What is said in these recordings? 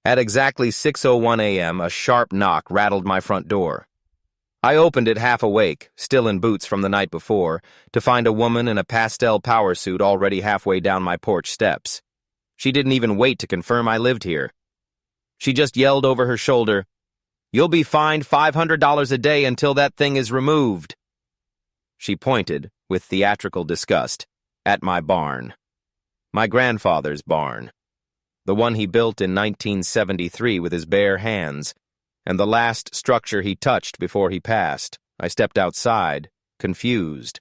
At exactly 6:01 a.m., a sharp knock rattled my front door. I opened it half awake, still in boots from the night before, to find a woman in a pastel power suit already halfway down my porch steps. She didn't even wait to confirm I lived here. She just yelled over her shoulder, "You'll be fined $500 a day until that thing is removed." She pointed, with theatrical disgust, at my barn. My grandfather's barn. The one he built in 1973 with his bare hands, and the last structure he touched before he passed. I stepped outside, confused.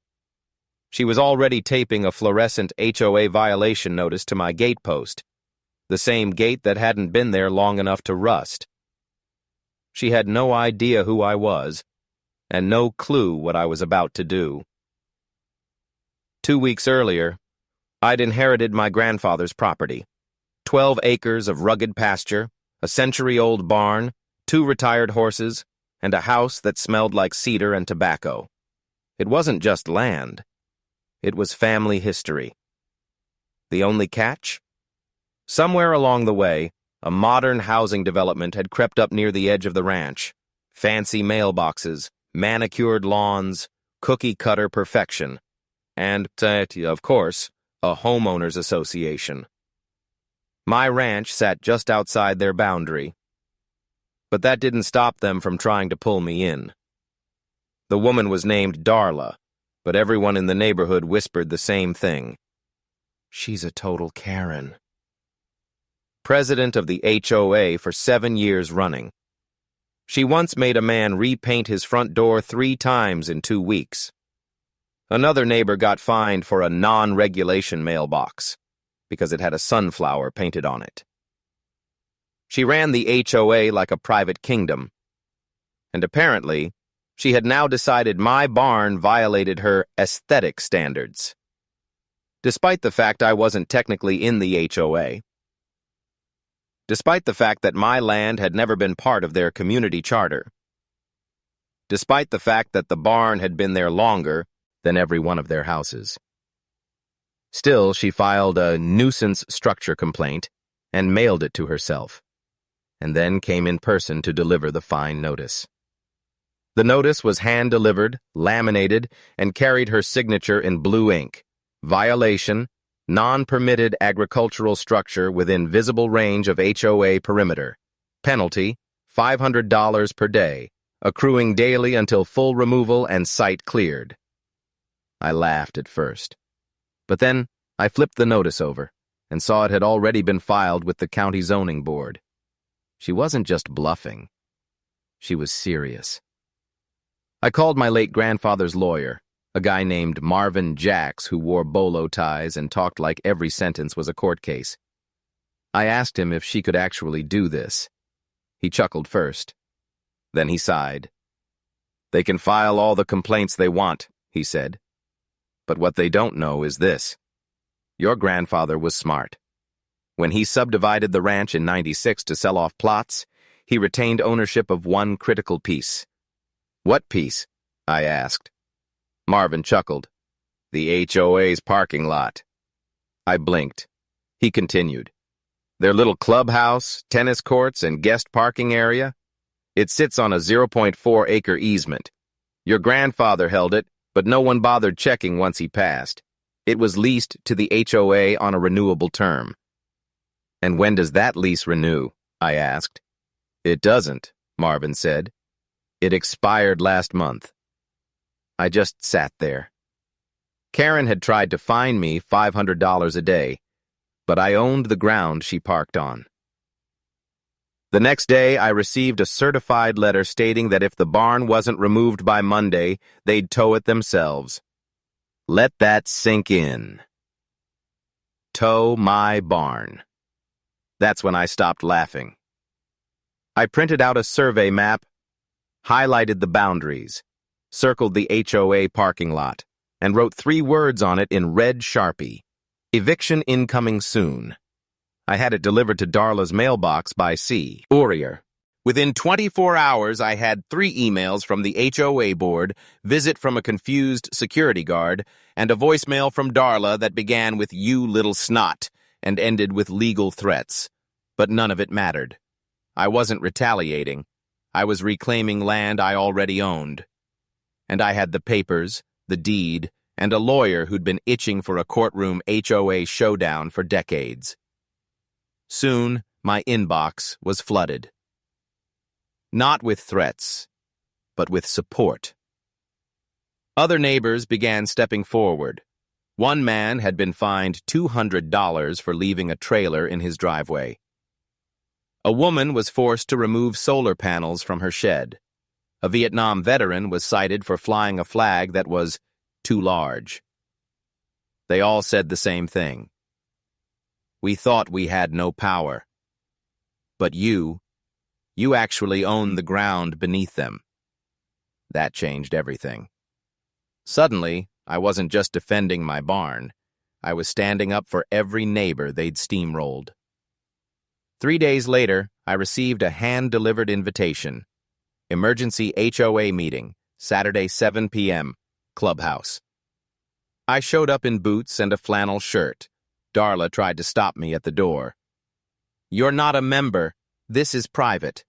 She was already taping a fluorescent HOA violation notice to my gate post, the same gate that hadn't been there long enough to rust. She had no idea who I was, and no clue what I was about to do. 2 weeks earlier, I'd inherited my grandfather's property. 12 acres of rugged pasture, a century-old barn, 2 retired horses, and a house that smelled like cedar and tobacco. It wasn't just land. It was family history. The only catch? Somewhere along the way, a modern housing development had crept up near the edge of the ranch. Fancy mailboxes, manicured lawns, cookie-cutter perfection, and, of course, a homeowners association. My ranch sat just outside their boundary, but that didn't stop them from trying to pull me in. The woman was named Darla, but everyone in the neighborhood whispered the same thing. She's a total Karen. President of the HOA for 7 years running. She once made a man repaint his front door 3 times in 2 weeks. Another neighbor got fined for a non-regulation mailbox because it had a sunflower painted on it. She ran the HOA like a private kingdom, and apparently, she had now decided my barn violated her aesthetic standards. Despite the fact I wasn't technically in the HOA, despite the fact that my land had never been part of their community charter, despite the fact that the barn had been there longer than every one of their houses. Still, she filed a nuisance structure complaint and mailed it to herself, and then came in person to deliver the fine notice. The notice was hand-delivered, laminated, and carried her signature in blue ink. Violation, non-permitted agricultural structure within visible range of HOA perimeter. Penalty, $500 per day, accruing daily until full removal and site cleared. I laughed at first, but then I flipped the notice over and saw it had already been filed with the county zoning board. She wasn't just bluffing. She was serious. I called my late grandfather's lawyer, a guy named Marvin Jacks who wore bolo ties and talked like every sentence was a court case. I asked him if she could actually do this. He chuckled first. Then he sighed. "They can file all the complaints they want," he said. "But what they don't know is this. Your grandfather was smart. When he subdivided the ranch in '96 to sell off plots, he retained ownership of one critical piece." "What piece?" I asked. Marvin chuckled. "The HOA's parking lot." I blinked. He continued. "Their little clubhouse, tennis courts, and guest parking area? It sits on a 0.4-acre easement. Your grandfather held it, but no one bothered checking once he passed. It was leased to the HOA on a renewable term." "And when does that lease renew?" I asked. "It doesn't," Marvin said. "It expired last month." I just sat there. Karen had tried to fine me $500 a day, but I owned the ground she parked on. The next day, I received a certified letter stating that if the barn wasn't removed by Monday, they'd tow it themselves. Let that sink in. Tow my barn. That's when I stopped laughing. I printed out a survey map, highlighted the boundaries, circled the HOA parking lot, and wrote 3 words on it in red Sharpie. Eviction incoming soon. I had it delivered to Darla's mailbox by courier. Within 24 hours, I had 3 emails from the HOA board, visit from a confused security guard, and a voicemail from Darla that began with "you little snot" and ended with legal threats. But none of it mattered. I wasn't retaliating. I was reclaiming land I already owned. And I had the papers, the deed, and a lawyer who'd been itching for a courtroom HOA showdown for decades. Soon, my inbox was flooded. Not with threats, but with support. Other neighbors began stepping forward. One man had been fined $200 for leaving a trailer in his driveway. A woman was forced to remove solar panels from her shed. A Vietnam veteran was cited for flying a flag that was too large. They all said the same thing. We thought we had no power. But you actually own the ground beneath them. That changed everything. Suddenly, I wasn't just defending my barn. I was standing up for every neighbor they'd steamrolled. 3 days later, I received a hand-delivered invitation. Emergency HOA meeting, Saturday 7 p.m., clubhouse. I showed up in boots and a flannel shirt. Darla tried to stop me at the door. "You're not a member. This is private."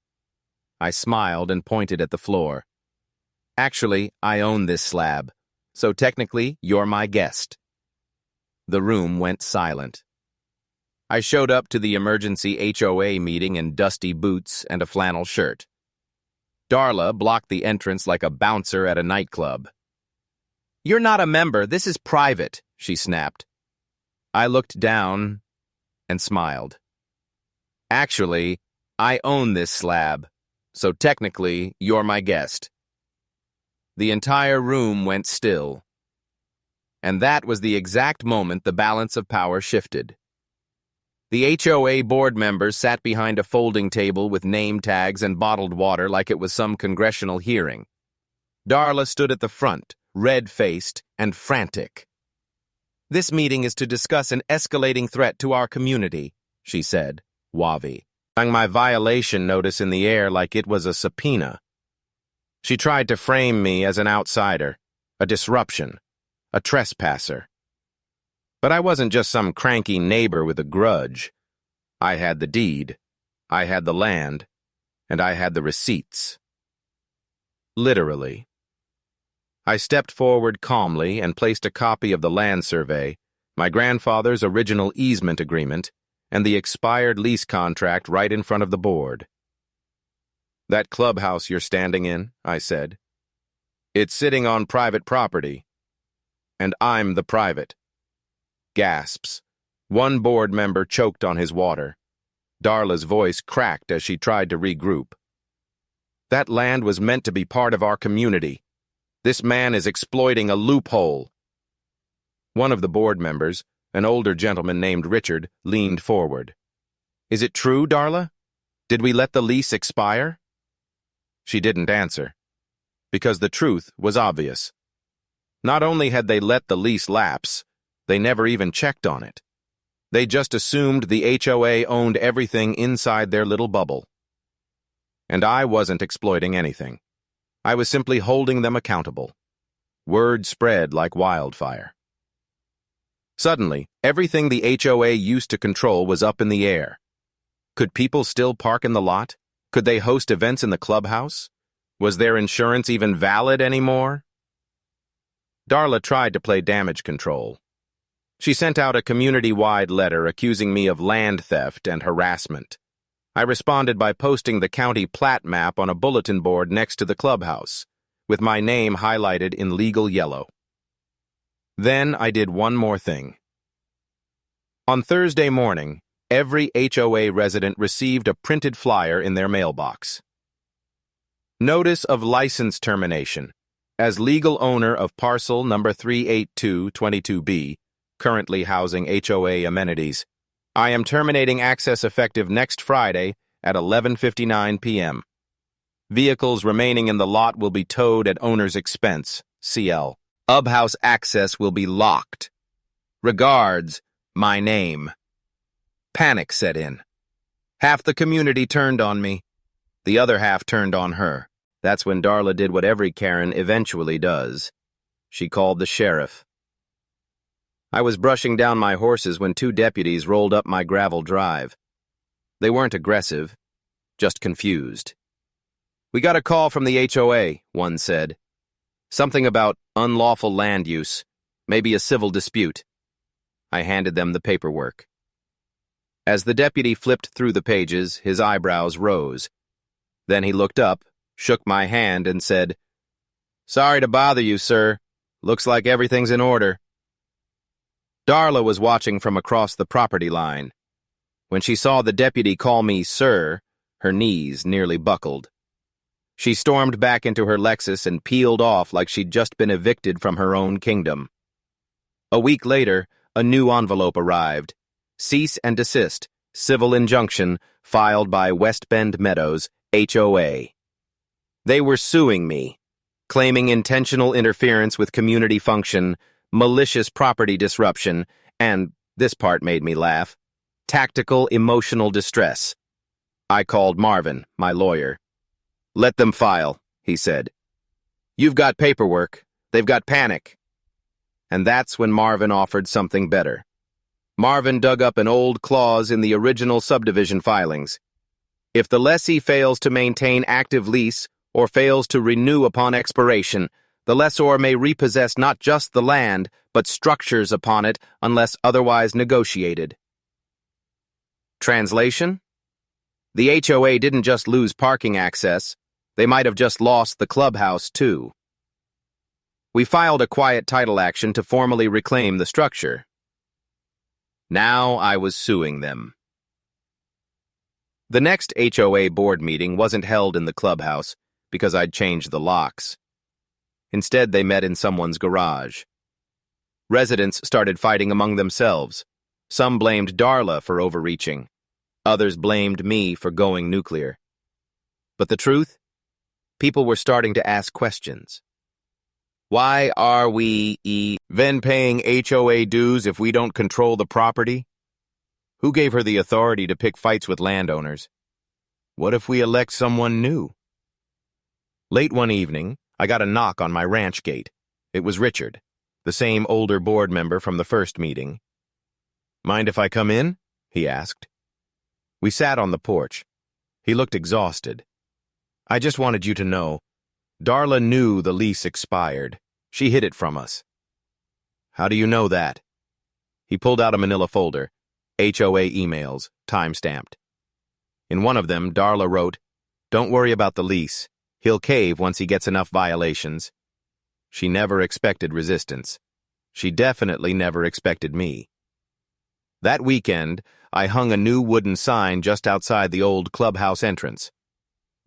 I smiled and pointed at the floor. "Actually, I own this slab, so technically you're my guest." The room went silent. I showed up to the emergency HOA meeting in dusty boots and a flannel shirt. Darla blocked the entrance like a bouncer at a nightclub. "You're not a member. This is private," she snapped. I looked down and smiled. "Actually, I own this slab, so technically you're my guest." The entire room went still. And that was the exact moment the balance of power shifted. The HOA board members sat behind a folding table with name tags and bottled water like it was some congressional hearing. Darla stood at the front, red-faced and frantic. "This meeting is to discuss an escalating threat to our community," she said, wavy, throwing my violation notice in the air like it was a subpoena. She tried to frame me as an outsider, a disruption, a trespasser. But I wasn't just some cranky neighbor with a grudge. I had the deed, I had the land, and I had the receipts. Literally. I stepped forward calmly and placed a copy of the land survey, my grandfather's original easement agreement, and the expired lease contract right in front of the board. "That clubhouse you're standing in," I said. "It's sitting on private property, and I'm the private." Gasps. One board member choked on his water. Darla's voice cracked as she tried to regroup. "That land was meant to be part of our community. This man is exploiting a loophole." One of the board members, an older gentleman named Richard, leaned forward. "Is it true, Darla? Did we let the lease expire?" She didn't answer, because the truth was obvious. Not only had they let the lease lapse, they never even checked on it. They just assumed the HOA owned everything inside their little bubble. And I wasn't exploiting anything. I was simply holding them accountable. Word spread like wildfire. Suddenly, everything the HOA used to control was up in the air. Could people still park in the lot? Could they host events in the clubhouse? Was their insurance even valid anymore? Darla tried to play damage control. She sent out a community-wide letter accusing me of land theft and harassment. I responded by posting the county plat map on a bulletin board next to the clubhouse, with my name highlighted in legal yellow. Then I did one more thing. On Thursday morning, every HOA resident received a printed flyer in their mailbox. Notice of license termination. As legal owner of parcel number 38222B, currently housing HOA amenities, I am terminating access effective next Friday at 11:59 p.m. Vehicles remaining in the lot will be towed at owner's expense, CL. Clubhouse access will be locked. Regards, my name. Panic set in. Half the community turned on me. The other half turned on her. That's when Darla did what every Karen eventually does. She called the sheriff. I was brushing down my horses when two deputies rolled up my gravel drive. They weren't aggressive. just confused. "We got a call from the HOA," one said. "Something about unlawful land use, maybe a civil dispute." I handed them the paperwork. As the deputy flipped through the pages, his eyebrows rose. Then he looked up, shook my hand, and said, "Sorry to bother you, sir. Looks like everything's in order." Darla was watching from across the property line. When she saw the deputy call me sir, her knees nearly buckled. She stormed back into her Lexus and peeled off like she'd just been evicted from her own kingdom. A week later, a new envelope arrived. Cease and desist, civil injunction, filed by West Bend Meadows, HOA. They were suing me, claiming intentional interference with community function, malicious property disruption, and, this part made me laugh, tactical emotional distress. I called Marvin, my lawyer. "Let them file," he said. "You've got paperwork. They've got panic." And that's when Marvin offered something better. Marvin dug up an old clause in the original subdivision filings. If the lessee fails to maintain active lease or fails to renew upon expiration, the lessor may repossess not just the land, but structures upon it unless otherwise negotiated. Translation? The HOA didn't just lose parking access, they might have just lost the clubhouse too. We filed a quiet title action to formally reclaim the structure. Now I was suing them. The next HOA board meeting wasn't held in the clubhouse because I'd changed the locks. Instead, they met in someone's garage. Residents started fighting among themselves. Some blamed Darla for overreaching. Others blamed me for going nuclear. But the truth? People were starting to ask questions. Why are we even paying HOA dues if we don't control the property? Who gave her the authority to pick fights with landowners? What if we elect someone new? Late one evening, I got a knock on my ranch gate. It was Richard, the same older board member from the first meeting. "Mind if I come in?" he asked. We sat on the porch. He looked exhausted. "I just wanted you to know, Darla knew the lease expired. She hid it from us." "How do you know that?" He pulled out a manila folder, HOA emails, time-stamped. In one of them, Darla wrote, "Don't worry about the lease. He'll cave once he gets enough violations." She never expected resistance. She definitely never expected me. That weekend, I hung a new wooden sign just outside the old clubhouse entrance.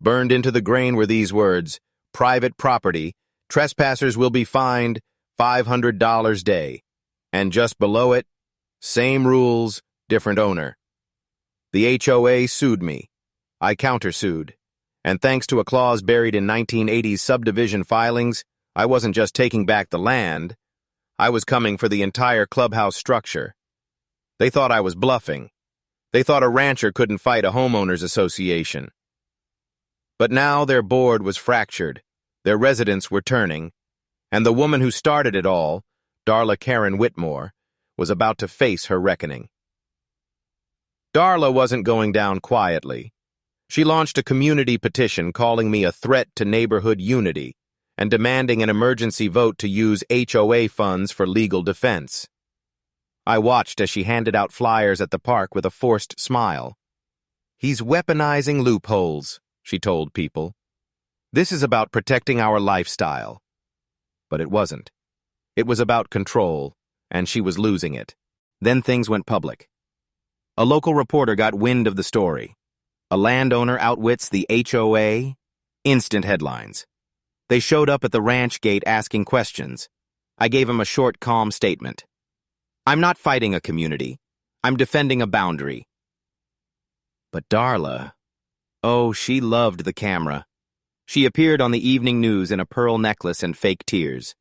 Burned into the grain were these words, "Private property, trespassers will be fined $500 day." And just below it, "Same rules, different owner." The HOA sued me. I countersued. And thanks to a clause buried in 1980s subdivision filings, I wasn't just taking back the land, I was coming for the entire clubhouse structure. They thought I was bluffing. They thought a rancher couldn't fight a homeowners association. But now their board was fractured, their residents were turning, and the woman who started it all, Darla Karen Whitmore, was about to face her reckoning. Darla wasn't going down quietly. She launched a community petition calling me a threat to neighborhood unity and demanding an emergency vote to use HOA funds for legal defense. I watched as she handed out flyers at the park with a forced smile. "He's weaponizing loopholes," she told people. "This is about protecting our lifestyle." But it wasn't. It was about control, and she was losing it. Then things went public. A local reporter got wind of the story. A landowner outwits the HOA? Instant headlines. They showed up at the ranch gate asking questions. I gave him a short, calm statement. "I'm not fighting a community. I'm defending a boundary." But Darla, oh, she loved the camera. She appeared on the evening news in a pearl necklace and fake tears.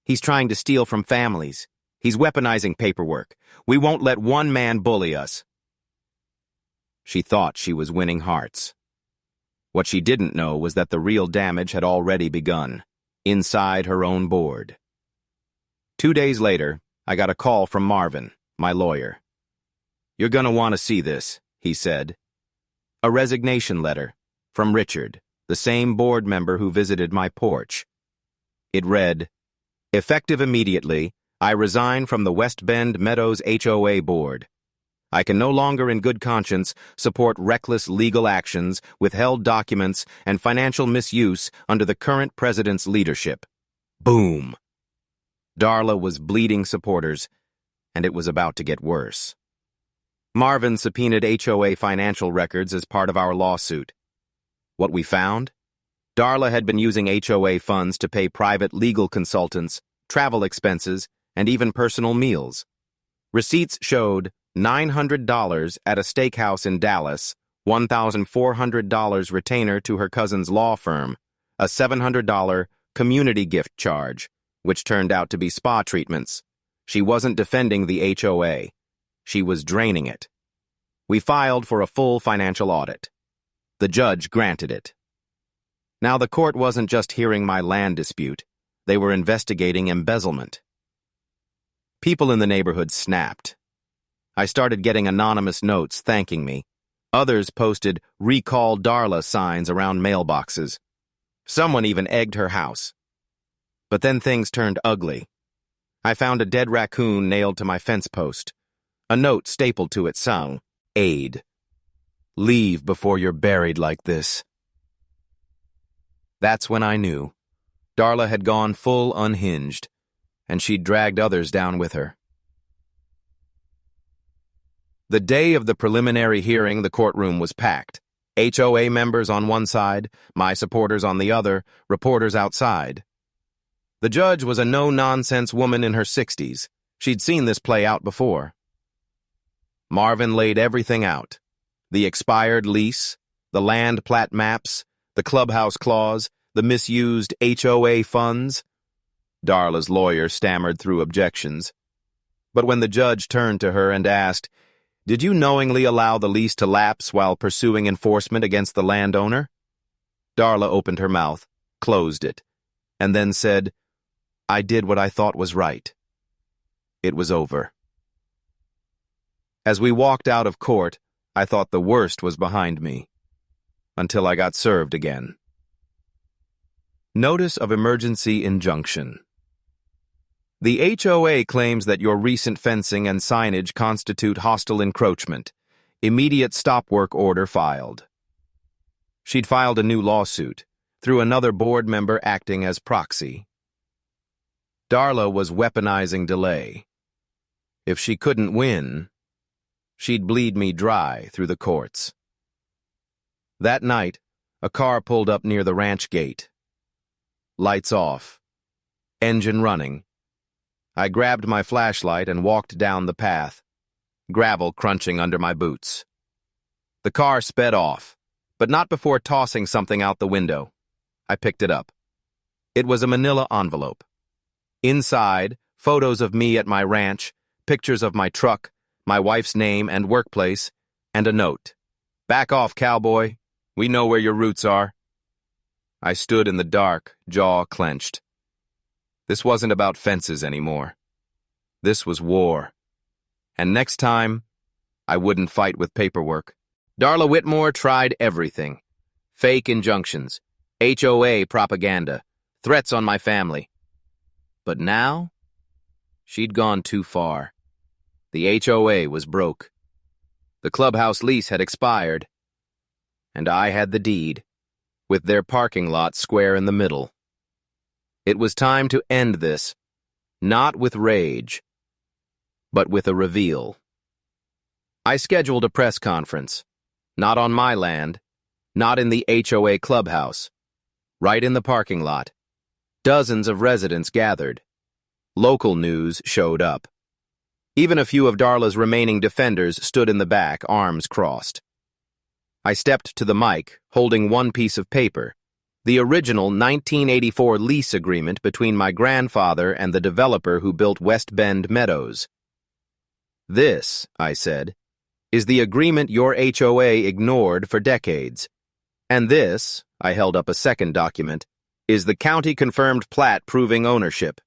"He's trying to steal from families. He's weaponizing paperwork. We won't let one man bully us." She thought she was winning hearts. What she didn't know was that the real damage had already begun, inside her own board. 2 days later, I got a call from Marvin, my lawyer. "You're gonna want to see this," he said. A resignation letter from Richard, the same board member who visited my porch. It read, "Effective immediately, I resign from the West Bend Meadows HOA board. I can no longer in good conscience support reckless legal actions, withheld documents, and financial misuse under the current president's leadership." Boom! Darla was bleeding supporters, and it was about to get worse. Marvin subpoenaed HOA financial records as part of our lawsuit. What we found? Darla had been using HOA funds to pay private legal consultants, travel expenses, and even personal meals. Receipts showed $900 at a steakhouse in Dallas, $1,400 retainer to her cousin's law firm, a $700 community gift charge, which turned out to be spa treatments. She wasn't defending the HOA. She was draining it. We filed for a full financial audit. The judge granted it. Now the court wasn't just hearing my land dispute. They were investigating embezzlement. People in the neighborhood snapped. I started getting anonymous notes thanking me. Others posted "Recall Darla" signs around mailboxes. Someone even egged her house. But then things turned ugly. I found a dead raccoon nailed to my fence post. A note stapled to it sung, "Aid. Leave before you're buried like this." That's when I knew. Darla had gone full unhinged, and she'd dragged others down with her. The day of the preliminary hearing, the courtroom was packed. HOA members on one side, my supporters on the other, reporters outside. The judge was a no-nonsense woman in her 60s. She'd seen this play out before. Marvin laid everything out. The expired lease, the land plat maps, the clubhouse clause, the misused HOA funds. Darla's lawyer stammered through objections. But when the judge turned to her and asked, "Did you knowingly allow the lease to lapse while pursuing enforcement against the landowner?" Darla opened her mouth, closed it, and then said, "I did what I thought was right." It was over. As we walked out of court, I thought the worst was behind me, until I got served again. Notice of Emergency Injunction. The HOA claims that your recent fencing and signage constitute hostile encroachment. Immediate stop work order filed. She'd filed a new lawsuit, through another board member acting as proxy. Darla was weaponizing delay. If she couldn't win, she'd bleed me dry through the courts. That night, a car pulled up near the ranch gate. Lights off. Engine running. I grabbed my flashlight and walked down the path, gravel crunching under my boots. The car sped off, but not before tossing something out the window. I picked it up. It was a manila envelope. Inside, photos of me at my ranch, pictures of my truck, my wife's name and workplace, and a note. "Back off, cowboy. We know where your roots are." I stood in the dark, jaw clenched. This wasn't about fences anymore. This was war. And next time, I wouldn't fight with paperwork. Darla Whitmore tried everything. Fake injunctions, HOA propaganda, threats on my family. But now, she'd gone too far. The HOA was broke. The clubhouse lease had expired. And I had the deed, with their parking lot square in the middle. It was time to end this, not with rage, but with a reveal. I scheduled a press conference, not on my land, not in the HOA clubhouse, right in the parking lot. Dozens of residents gathered. Local news showed up. Even a few of Darla's remaining defenders stood in the back, arms crossed. I stepped to the mic, holding one piece of paper, the original 1984 lease agreement between my grandfather and the developer who built West Bend Meadows. "This," I said, "is the agreement your HOA ignored for decades. And this," I held up a second document, "is the county-confirmed plat proving ownership."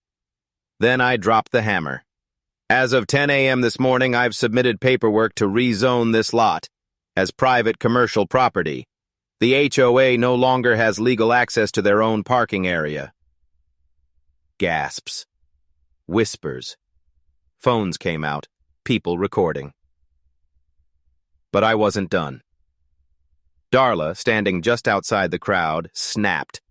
Then I dropped the hammer. "As of 10 a.m. this morning, I've submitted paperwork to rezone this lot. as private commercial property. The HOA no longer has legal access to their own parking area. Gasps. Whispers. Phones came out, people recording. But I wasn't done. Darla, standing just outside the crowd, snapped.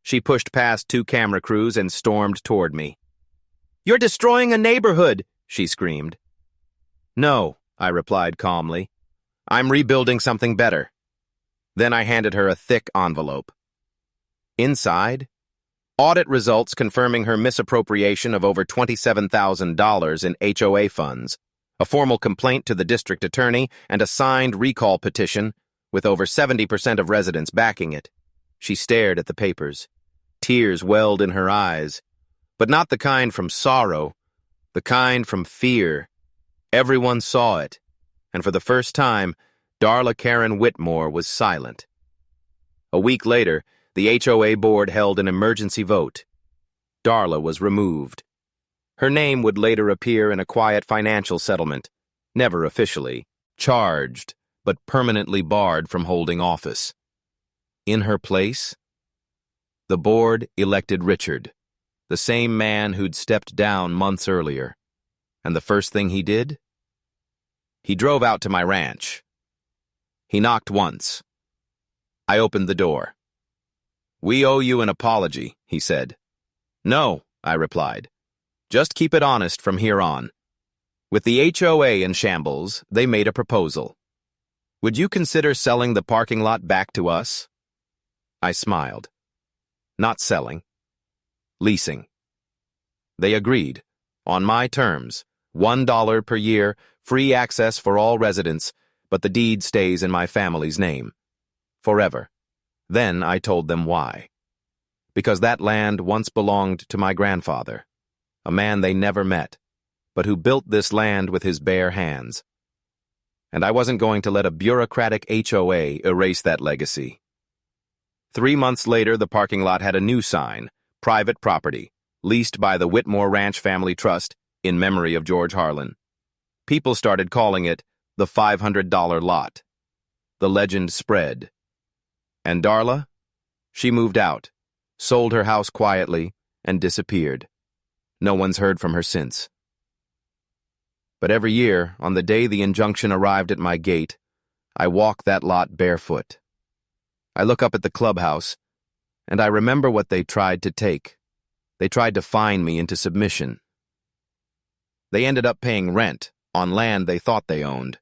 She pushed past 2 camera crews and stormed toward me. "You're destroying a neighborhood," she screamed. "No," I replied calmly. "I'm rebuilding something better." Then I handed her a thick envelope. Inside, audit results confirming her misappropriation of over $27,000 in HOA funds, a formal complaint to the district attorney, and a signed recall petition with over 70% of residents backing it. She stared at the papers. Tears welled in her eyes, but not the kind from sorrow, the kind from fear. Everyone saw it, and for the first time, Darla Karen Whitmore was silent. A week later, the HOA board held an emergency vote. Darla was removed. Her name would later appear in a quiet financial settlement, never officially charged, but permanently barred from holding office. In her place, the board elected Richard, the same man who'd stepped down months earlier. And the first thing he did? He drove out to my ranch. He knocked once. I opened the door. "We owe you an apology," he said. "No," I replied. "Just keep it honest from here on." With the HOA in shambles, they made a proposal. "Would you consider selling the parking lot back to us?" I smiled. "Not selling. Leasing." They agreed, on my terms, $1 per year, free access for all residents, but the deed stays in my family's name. Forever. Then I told them why. Because that land once belonged to my grandfather, a man they never met, but who built this land with his bare hands. And I wasn't going to let a bureaucratic HOA erase that legacy. 3 months later, the parking lot had a new sign, private property, leased by the Whitmore Ranch Family Trust in memory of George Harlan. People started calling it the $500 lot. The legend spread. And Darla? She moved out, sold her house quietly, and disappeared. No one's heard from her since. But every year, on the day the injunction arrived at my gate, I walk that lot barefoot. I look up at the clubhouse, and I remember what they tried to take. They tried to fine me into submission. They ended up paying rent on land they thought they owned.